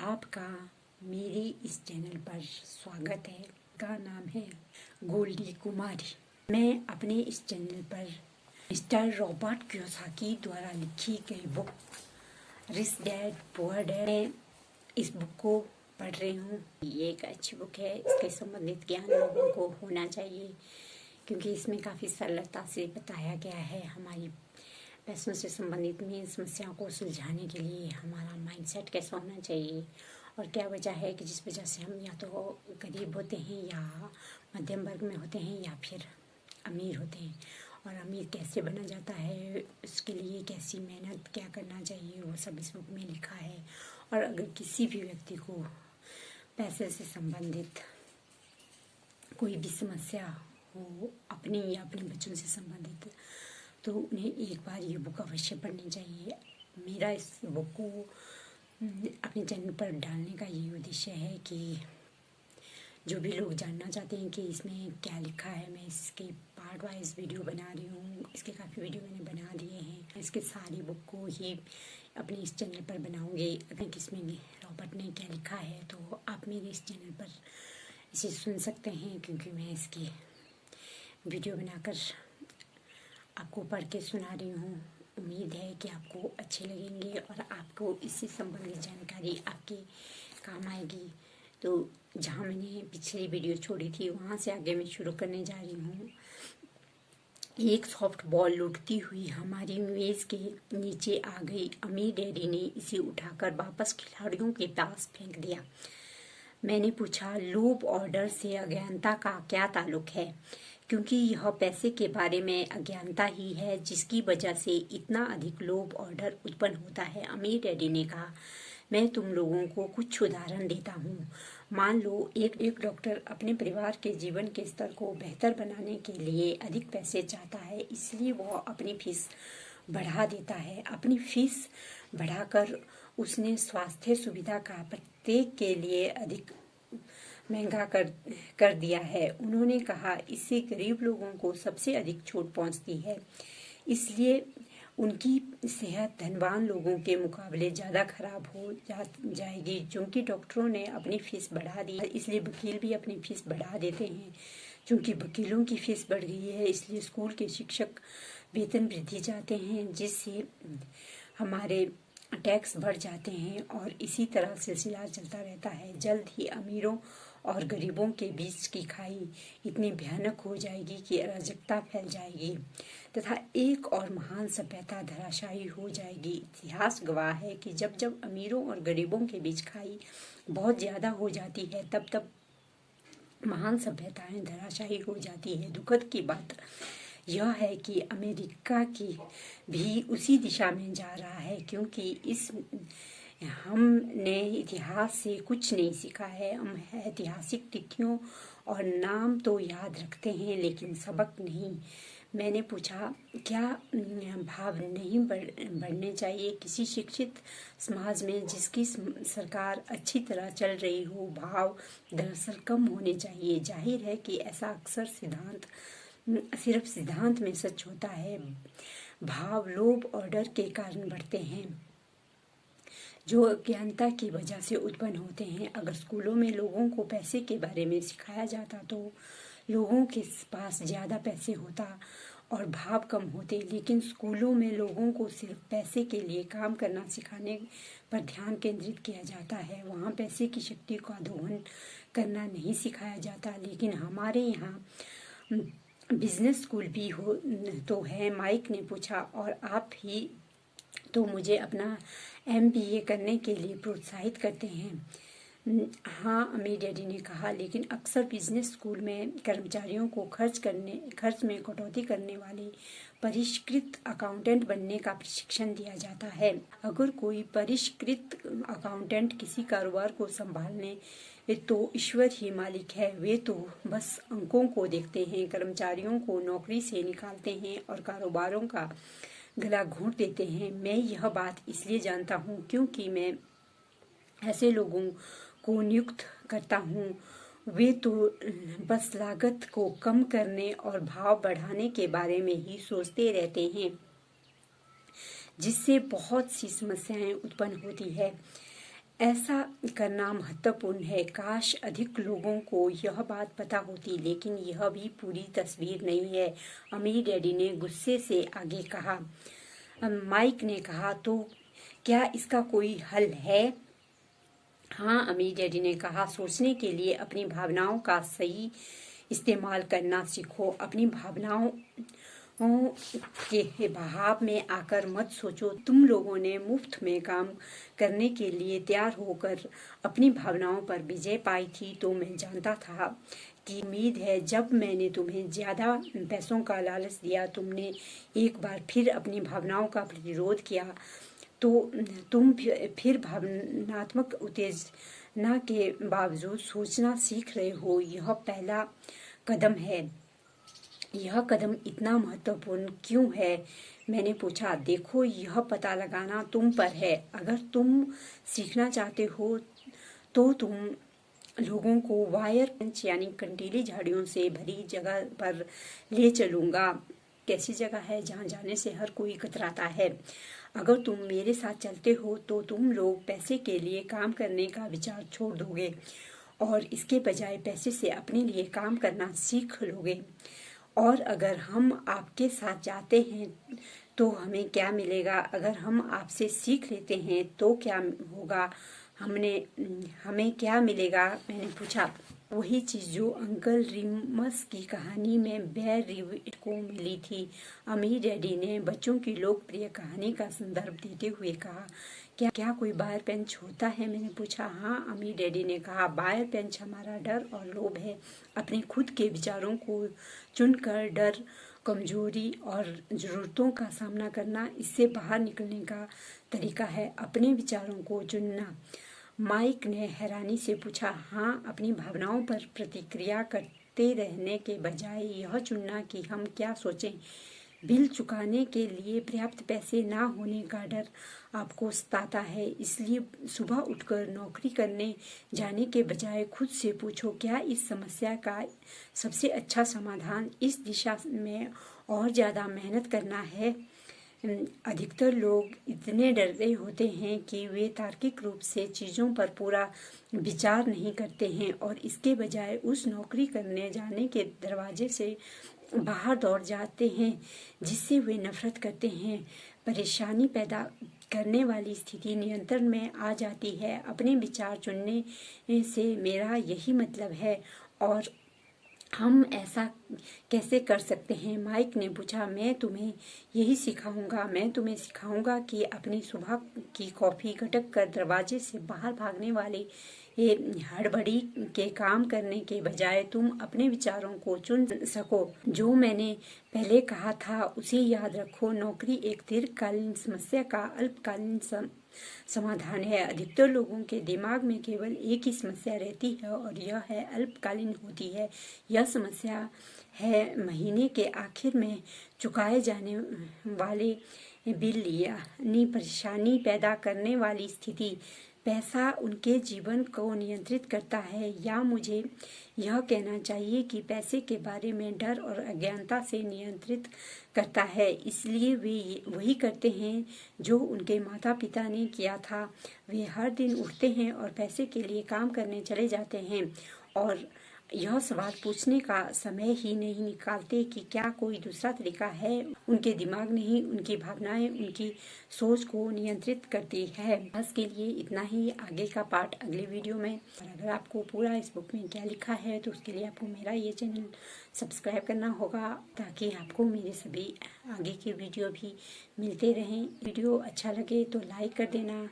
आपका मेरे इस चैनल पर स्वागत है। का नाम है गोल्डी कुमारी। मैं अपने इस चैनल पर मिस्टर रॉबर्ट कियोसाकी द्वारा लिखी गई book rich dad poor dad, इस बुक को पढ़ रही हूँ। ये एक अच्छी बुक है, इसके संबंधित ज्ञान लोगों को होना चाहिए क्योंकि इसमें काफ़ी सरलता से बताया गया है। हमारी पैसों से संबंधित मेन समस्याओं को सुलझाने के लिए हमारा माइंडसेट कैसा होना चाहिए और क्या वजह है कि जिस वजह से हम या तो गरीब होते हैं या मध्यम वर्ग में होते हैं या फिर अमीर होते हैं, और अमीर कैसे बना जाता है, उसके लिए कैसी मेहनत क्या करना चाहिए, वो सब इस बुक में लिखा है। और अगर किसी भी व्यक्ति को पैसे से संबंधित कोई भी समस्या हो, अपनी या अपने बच्चों से संबंधित, तो उन्हें एक बार ये बुक अवश्य पढ़नी चाहिए। मेरा इस बुक को अपने चैनल पर डालने का ये उद्देश्य है कि जो भी लोग जानना चाहते हैं कि इसमें क्या लिखा है, मैं इसके पार्ट वाइज वीडियो बना रही हूँ। इसके काफ़ी वीडियो मैंने बना दिए हैं। इसके सारी बुक को ही अपने इस चैनल पर बनाऊँगी। अगर किसमें रॉबर्ट ने क्या लिखा है तो आप मेरे इस चैनल पर इसे सुन सकते हैं, क्योंकि मैं इसकी वीडियो बनाकर आपको पढ़ के सुना रही हूँ। उम्मीद है कि आपको अच्छे लगेंगे और आपको इससे संबंधित जानकारी आपके काम आएगी। तो जहाँ मैंने पिछली वीडियो छोड़ी थी वहाँ से आगे मैं शुरू करने जा रही हूँ। एक सॉफ्ट बॉल लुढ़कती हुई हमारी मेज के नीचे आ गई। अमीर डैडी ने इसे उठाकर वापस खिलाड़ियों के पास फेंक दिया। मैंने पूछा, लोभ और डर से अज्ञानता का क्या ताल्लुक है? क्योंकि यह पैसे के बारे में अज्ञानता ही है जिसकी वजह से इतना अधिक लोभ और डर उत्पन्न होता है। अमीर डैडी ने कहा, मैं तुम लोगों को कुछ उदाहरण देता हूँ। मान लो एक डॉक्टर अपने परिवार के जीवन के स्तर को बेहतर बनाने के लिए अधिक पैसे चाहता है, इसलिए वह अपनी फीस बढ़ा देता है। अपनी फीस बढ़ाकर उसने स्वास्थ्य सुविधा का प्रत्येक के लिए अधिक महंगा कर दिया है। उन्होंने कहा, इससे गरीब लोगों को सबसे अधिक छूट पहुंचती है, इसलिए उनकी सेहत धनवान लोगों के मुकाबले ज़्यादा खराब हो जाएगी। चूँकि डॉक्टरों ने अपनी फीस बढ़ा दी है, इसलिए वकील भी अपनी फीस बढ़ा देते हैं। चूँकि वकीलों की फीस बढ़ गई है, इसलिए स्कूल के शिक्षक वेतन वृद्धि चाहते हैं, जिससे हमारे टैक्स बढ़ जाते हैं और इसी तरह सिलसिला चलता रहता है। जल्द ही अमीरों और गरीबों के बीच की खाई इतनी भयानक हो जाएगी कि अराजकता फैल जाएगी तथा एक और महान सभ्यता धराशायी हो जाएगी। इतिहास गवाह है कि जब जब अमीरों और गरीबों के बीच खाई बहुत ज़्यादा हो जाती है, तब तब महान सभ्यताएं धराशायी हो जाती है। दुखद की बात यह है कि अमेरिका की भी उसी दिशा में जा रहा है, क्योंकि हमने इतिहास से कुछ नहीं सीखा है। हम ऐतिहासिक तिथियों और नाम तो याद रखते हैं लेकिन सबक नहीं। मैंने पूछा, क्या भाव नहीं बढ़ने चाहिए किसी शिक्षित समाज में जिसकी सरकार अच्छी तरह चल रही हो? भाव दरअसल कम होने चाहिए। जाहिर है कि ऐसा अक्सर सिर्फ सिद्धांत में सच होता है। भाव लोभ और डर के कारण बढ़ते हैं जो अज्ञानता की वजह से उत्पन्न होते हैं। अगर स्कूलों में लोगों को पैसे के बारे में सिखाया जाता तो लोगों के पास ज़्यादा पैसे होता और भाव कम होते, लेकिन स्कूलों में लोगों को सिर्फ पैसे के लिए काम करना सिखाने पर ध्यान केंद्रित किया जाता है। वहाँ पैसे की शक्ति का दोहन करना नहीं सिखाया जाता। लेकिन हमारे यहाँ बिजनेस स्कूल भी हो तो है? माइक ने पूछा। और आप ही तो मुझे अपना MBA करने के लिए प्रोत्साहित करते हैं। हाँ, अमीर डैडी ने कहा, लेकिन अक्सर बिजनेस स्कूल में कर्मचारियों को खर्च में कटौती करने वाले परिष्कृत अकाउंटेंट बनने का प्रशिक्षण दिया जाता है। अगर कोई परिष्कृत अकाउंटेंट किसी कारोबार को संभालने तो ईश्वर ही मालिक है। वे तो बस अंकों को देखते हैं, कर्मचारियों को नौकरी से निकालते हैं और कारोबारों का गला घोंट देते हैं। मैं यह बात इसलिए जानता हूँ क्योंकि मैं ऐसे लोगों को नियुक्त करता हूँ। वे तो बस लागत को कम करने और भाव बढ़ाने के बारे में ही सोचते रहते हैं, जिससे बहुत सी समस्याएं उत्पन्न होती है। ऐसा करना महत्वपूर्ण है। काश अधिक लोगों को यह बात पता होती, लेकिन यह भी पूरी तस्वीर नहीं है। अमीर डैडी ने गुस्से से आगे कहा। माइक ने कहा, तो क्या इसका कोई हल है? हाँ, अमीर डैडी ने कहा, सोचने के लिए अपनी भावनाओं का सही इस्तेमाल करना सीखो। अपनी भावनाओं के बहाव में आकर मत सोचो। तुम लोगों ने मुफ्त में काम करने के लिए तैयार होकर अपनी भावनाओं पर विजय पाई थी, तो मैं जानता था कि उम्मीद है जब मैंने तुम्हें ज्यादा पैसों का लालच दिया, तुमने एक बार फिर अपनी भावनाओं का प्रतिरोध किया, तो तुम फिर भावनात्मक उत्तेजना के बावजूद सोचना सीख रहे हो। यह पहला कदम है। यह कदम इतना महत्वपूर्ण क्यों है? मैंने पूछा। देखो, यह पता लगाना तुम पर है। अगर तुम सीखना चाहते हो तो तुम लोगों को वायर बेंच यानी कंटीली झाड़ियों से भरी जगह पर ले चलूंगा। कैसी जगह है जहाँ जाने से हर कोई कतराता है? अगर तुम मेरे साथ चलते हो तो तुम लोग पैसे के लिए काम करने का विचार छोड़ दोगे और इसके बजाय पैसे से अपने लिए काम करना सीख लोगे। और अगर हम आपके साथ जाते हैं तो हमें क्या मिलेगा? अगर हम आपसे सीख लेते हैं तो क्या होगा? हमें क्या मिलेगा? मैंने पूछा। वही चीज जो अंकल रिमस की कहानी में बेयर रिविट को मिली थी। अमीर डैडी ने बच्चों की लोकप्रिय कहानी का संदर्भ देते हुए कहा। क्या कोई बायर पेंच होता है? मैंने पूछा। हाँ, अमीर डैडी ने कहा, बायर पेंच हमारा डर और लोभ है। अपने खुद के विचारों को चुनकर डर, कमजोरी और जरूरतों का सामना करना, इससे बाहर निकलने का तरीका है अपने विचारों को चुनना। माइक ने हैरानी से पूछा। हाँ, अपनी भावनाओं पर प्रतिक्रिया करते रहने के बजाय यह चुनना कि हम क्या सोचें। बिल चुकाने के लिए पर्याप्त पैसे ना होने का डर आपको सताता है, इसलिए सुबह उठकर नौकरी करने जाने के बजाय खुद से पूछो, क्या इस समस्या का सबसे अच्छा समाधान इस दिशा में और ज़्यादा मेहनत करना है? अधिकतर लोग इतने डरे होते हैं कि वे तार्किक रूप से चीज़ों पर पूरा विचार नहीं करते हैं और इसके बजाय उस नौकरी करने जाने के दरवाजे से बाहर दौड़ जाते हैं जिससे वे नफरत करते हैं। परेशानी पैदा करने वाली स्थिति नियंत्रण में आ जाती है। अपने विचार चुनने से मेरा यही मतलब है। और हम ऐसा कैसे कर सकते हैं? माइक ने पूछा। मैं तुम्हें यही सिखाऊंगा। मैं तुम्हें सिखाऊंगा कि अपनी सुबह की कॉफी घटक कर दरवाजे से बाहर भागने वाले ये हड़बड़ी के काम करने के बजाय तुम अपने विचारों को चुन सको। जो मैंने पहले कहा था उसे याद रखो। नौकरी एक दीर्घकालीन समस्या का अल्पकालीन समाधान है। अधिकतर लोगों के दिमाग में केवल एक ही समस्या रहती है और यह है अल्पकालीन होती है। यह समस्या है महीने के आखिर में चुकाए जाने वाले बिल यानी परेशानी पैदा करने वाली स्थिति। पैसा उनके जीवन को नियंत्रित करता है, या मुझे यह कहना चाहिए कि पैसे के बारे में डर और अज्ञानता से नियंत्रित करता है। इसलिए वे वही करते हैं जो उनके माता पिता ने किया था। वे हर दिन उठते हैं और पैसे के लिए काम करने चले जाते हैं और यह सवाल पूछने का समय ही नहीं निकालते कि क्या कोई दूसरा तरीका है। उनके दिमाग नहीं, उनकी भावनाएं उनकी सोच को नियंत्रित करती है। बस के लिए इतना ही। आगे का पार्ट अगले वीडियो में। और अगर आपको पूरा इस बुक में क्या लिखा है तो उसके लिए आपको मेरा ये चैनल सब्सक्राइब करना होगा ताकि आपको मेरे सभी आगे के वीडियो भी मिलते रहें। वीडियो अच्छा लगे तो लाइक कर देना।